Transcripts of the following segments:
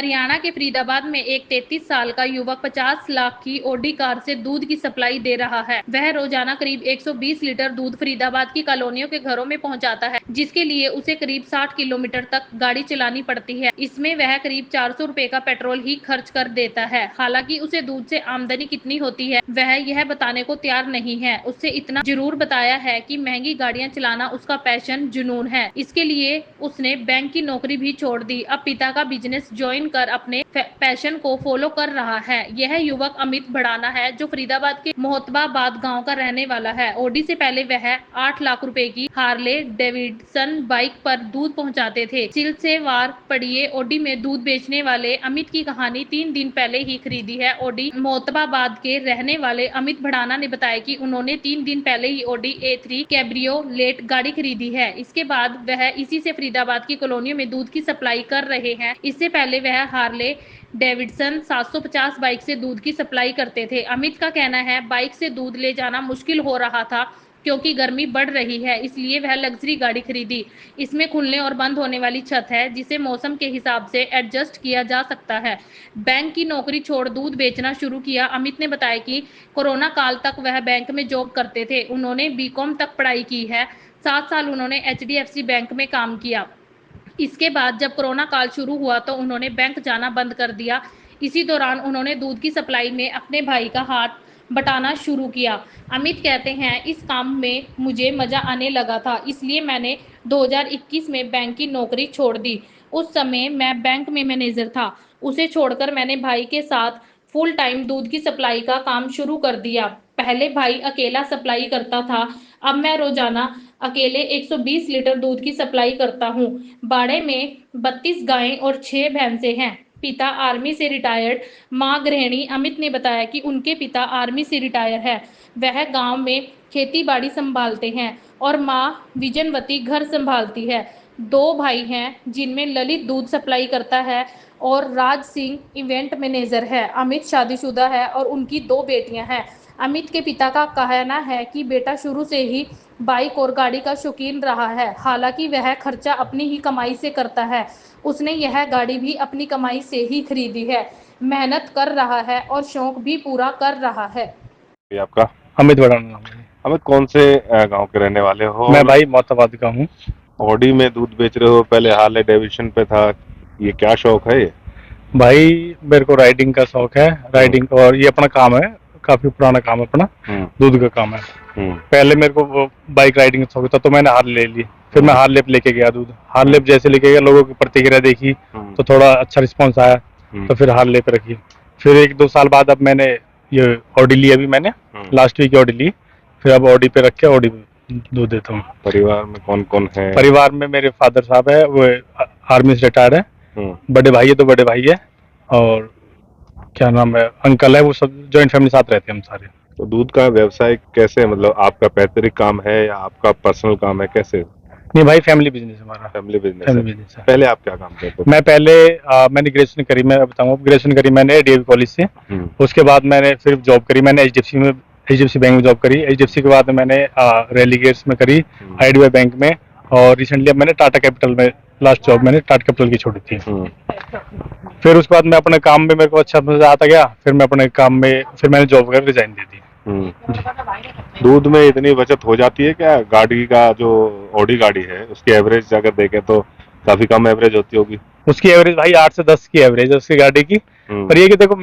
हरियाणा के फरीदाबाद में एक 33 साल का युवक 50 लाख की ऑडी कार से दूध की सप्लाई दे रहा है। वह रोजाना करीब 120 लीटर दूध फरीदाबाद की कॉलोनियों के घरों में पहुंचाता है, जिसके लिए उसे करीब 60 किलोमीटर तक गाड़ी चलानी पड़ती है। इसमें वह करीब 400 रुपए का पेट्रोल ही खर्च कर देता है। हालांकि उसे दूध से आमदनी कितनी होती है वह यह बताने को तैयार नहीं है। उससे इतना जरूर बताया है कि महंगी गाड़ियां चलाना उसका पैशन जुनून है। इसके लिए उसने बैंक की नौकरी भी छोड़ दी। अब पिता का बिजनेस ज्वाइन कर अपने पैशन को फॉलो कर रहा है। यह युवक अमित भड़ाना है, जो फरीदाबाद के मोहतबाबाद गांव का रहने वाला है। ऑडी से पहले वह 8 लाख रुपए की हार्ले डेविडसन बाइक पर दूध पहुंचाते थे। सिलसिलेवार पढ़िए ऑडी में दूध बेचने वाले अमित की कहानी 3 दिन पहले ही खरीदी है। ऑडी मोहतबाबाद के रहने वाले अमित भड़ाना ने बताया कि उन्होंने 3 दिन पहले ही ऑडी A3 कैब्रियोलेट गाड़ी खरीदी है। इसके बाद वह इसी से फरीदाबाद की कॉलोनियों में दूध की सप्लाई कर रहे हैं। इससे पहले वह हार्ले डेविडसन 750 बाइक से दूध की सप्लाई करते थे। अमित का कहना है बाइक से दूध ले जाना मुश्किल हो रहा था क्योंकि गर्मी बढ़ रही है, इसलिए वह लग्जरी गाड़ी खरीदी। इसमें खुलने और बंद होने वाली छत है, जिसे मौसम के हिसाब से एडजस्ट किया जा सकता है। बैंक की नौकरी छोड़ दूध बेचना शुरू किया। अमित ने बताया कि कोरोना काल तक वह बैंक में जॉब करते थे। उन्होंने BCom तक पढ़ाई की है। 7 साल उन्होंने HDFC बैंक में काम किया। इसके बाद जब कोरोना काल शुरू हुआ तो उन्होंने बैंक जाना बंद कर दिया। इसी दौरान उन्होंने दूध की सप्लाई में अपने भाई का हाथ बटाना शुरू किया। अमित कहते हैं इस काम में मुझे मजा आने लगा था, इसलिए मैंने 2021 में बैंक की नौकरी छोड़ दी। उस समय मैं बैंक में मैनेजर था। उसे छोड़कर मैंने भाई के साथ फुल टाइम दूध की सप्लाई का काम शुरू कर दिया। पहले भाई अकेला सप्लाई करता था, अब मैं रोजाना अकेले 120 लीटर दूध की सप्लाई करता हूँ। बाड़े में 32 गायें और 6 भैंसे हैं। पिता आर्मी से रिटायर्ड। मां गृहिणी। अमित ने बताया कि उनके पिता आर्मी से रिटायर है। वह गांव में खेती बाड़ी संभालते हैं और मां विजनवती घर संभालती है। 2 भाई हैं, जिनमें ललित दूध सप्लाई करता है और राज सिंह इवेंट मैनेजर है। अमित शादीशुदा है और उनकी 2 बेटियां हैं। अमित के पिता का कहना है कि बेटा शुरू से ही बाइक और गाड़ी का शौकीन रहा है। हालांकि वह खर्चा अपनी ही कमाई से करता है। उसने यह गाड़ी भी अपनी कमाई से ही खरीदी है। मेहनत कर रहा है और शौक भी पूरा कर रहा है। ये आपका अमित भड़ाना नाम है। अमित कौन से गांव के रहने वाले हो? मैं भाई मोहतबाबाद का हूँ। ऑडी में दूध बेच रहे हो, पहले हार्ले डेविडसन पे था। ये क्या शौक है ये? भाई मेरे को राइडिंग का शौक है, राइडिंग, और ये अपना काम है, काफी पुराना काम है अपना, दूध का काम है। पहले मेरे को वो बाइक राइडिंग का शौक था तो मैंने हार्ले ले ली। फिर मैं हार्ले पे लेके गया दूध। हार्ले पे जैसे लेके गया, लोगों की प्रतिक्रिया देखी तो थोड़ा अच्छा रिस्पॉन्स आया, तो फिर हार्ले पे रखी। फिर 1-2 साल बाद अब मैंने ये ऑडी ली। अभी मैंने लास्ट वीक ऑडी ली। फिर अब ऑडी पे रख के ऑडी दूध देता हूँ। परिवार में कौन कौन है? परिवार में मेरे फादर साहब है, वो आर्मी से रिटायर्ड है। बड़े भाई है, 2 बड़े भाई है, और क्या नाम है, अंकल है। वो सब जॉइंट फैमिली साथ रहते हैं हम सारे। तो दूध का व्यवसाय कैसे, मतलब आपका पैतृक काम है या आपका पर्सनल काम है, कैसे? नहीं भाई, फैमिली बिजनेस है हमारा। फैमिली बिजनेस है। पहले आप क्या काम करते थे? मैं पहले मैंने ग्रेजुएशन करी। मैं बताऊँ, ग्रेजुएशन करी मैंने DAV कॉलेज से। उसके बाद मैंने फिर जॉब करी। मैंने HDFC बैंक में जॉब करी। HDFC के बाद मैंने रेलीगेट्स में करी, IDBI बैंक में, और रिसेंटली अब मैंने टाटा कैपिटल में लास्ट जॉब मैंने टाटा कैपिटल की छोड़ी थी। फिर उसके बाद मैं अपने काम में, मेरे को अच्छा मजा आता गया, फिर मैं अपने काम में, फिर मैंने जॉब कर रिजाइन दे दी। दूध में इतनी बचत हो जाती है क्या? गाड़ी का जो ऑडी गाड़ी है उसकी एवरेज अगर देखें तो काफी कम एवरेज होती होगी। उसकी एवरेज भाई 8 से 10 की एवरेज है उसकी गाड़ी की। पर ये कि देखो,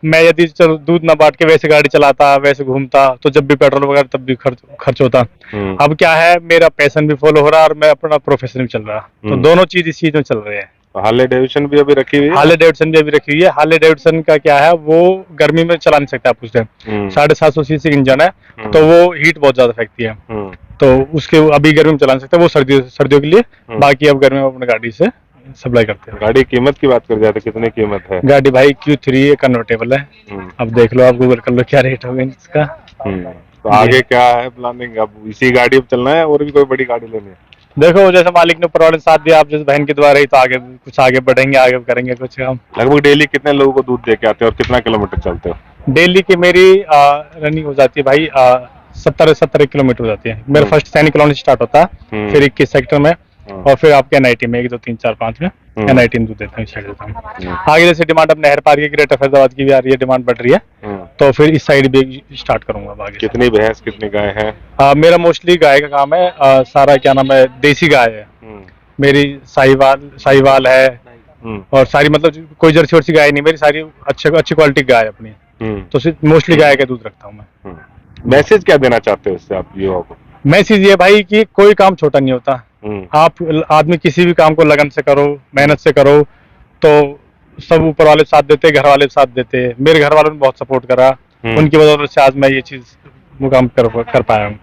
मैं यदि दूध ना बांट के वैसे गाड़ी चलाता, वैसे घूमता, तो जब भी पेट्रोल वगैरह तब भी खर्च होता। अब क्या है, मेरा पैशन भी फॉलो हो रहा है और मैं अपना प्रोफेशन भी चल रहा है, तो दोनों चीज इस चीज में चल रहे हैं। हार्ले डेविडसन भी अभी रखी हुई है? हार्ले डेविडसन भी अभी रखी हुई है। हार्ले डेविडसन का क्या है, वो गर्मी में चला नहीं सकता आप उस टाइम। 750 cc इंजन है, तो वो हीट बहुत ज्यादा फेंकती है, तो उसके अभी गर्मी में चला नहीं सकता। वो सर्दियों के लिए। बाकी अब गर्मी में अपनी गाड़ी से सप्लाई करते हैं। गाड़ी कीमत की बात कर जाए तो कितनी कीमत है? गाड़ी भाई Q3 है, कन्वर्टेबल है। अब देख लो, आप गूगल कर लो क्या रेट होगा इसका। तो आगे क्या है प्लानिंग? अब इसी गाड़ी पे चलना है और भी कोई बड़ी गाड़ी लेनी है? देखो, जैसे मालिक ने ऊपर वाले साथ दिया, आप जैसे बहन के द्वारा ही, तो आगे बढ़ेंगे, आगे करेंगे कुछ काम। लगभग डेली कितने लोगों को दूध दे के आते हो और कितना किलोमीटर चलते हो? डेली की मेरी रनिंग हो जाती है भाई 70 किलोमीटर हो जाती है। मेरा फर्स्ट सैनिक कॉलोनी स्टार्ट होता है, फिर 21 सेक्टर में, और फिर आपके NIT में 1, 2, 3, 4, 5 में। NIT दूध देता हूँ, इस साइड देता हूँ। आगे जैसे डिमांड अब नहर पार की ग्रेटर फैजाबाद की भी आ रही है, डिमांड बढ़ रही है, तो फिर इस साइड भी स्टार्ट करूंगा अब आगे। कितनी भैंस कितनी गाय है? मेरा मोस्टली गाय का काम है, सारा क्या नाम है, देसी गाय है मेरी, साहिवाल है, और सारी मतलब कोई जर्सी वर्सी गाय नहीं मेरी, सारी अच्छी क्वालिटी गाय है अपनी, तो सिर्फ मोस्टली गाय का दूध रखता हूँ मैं। मैसेज क्या देना चाहते हो इससे आप युवाओं को? मैसेज ये भाई कि कोई काम छोटा नहीं होता, आप आदमी किसी भी काम को लगन से करो, मेहनत से करो, तो सब ऊपर वाले साथ देते, घर वाले साथ देते। मेरे घर वालों ने बहुत सपोर्ट करा, उनकी वजह से आज मैं ये चीज मुकाम कर पाया हूँ।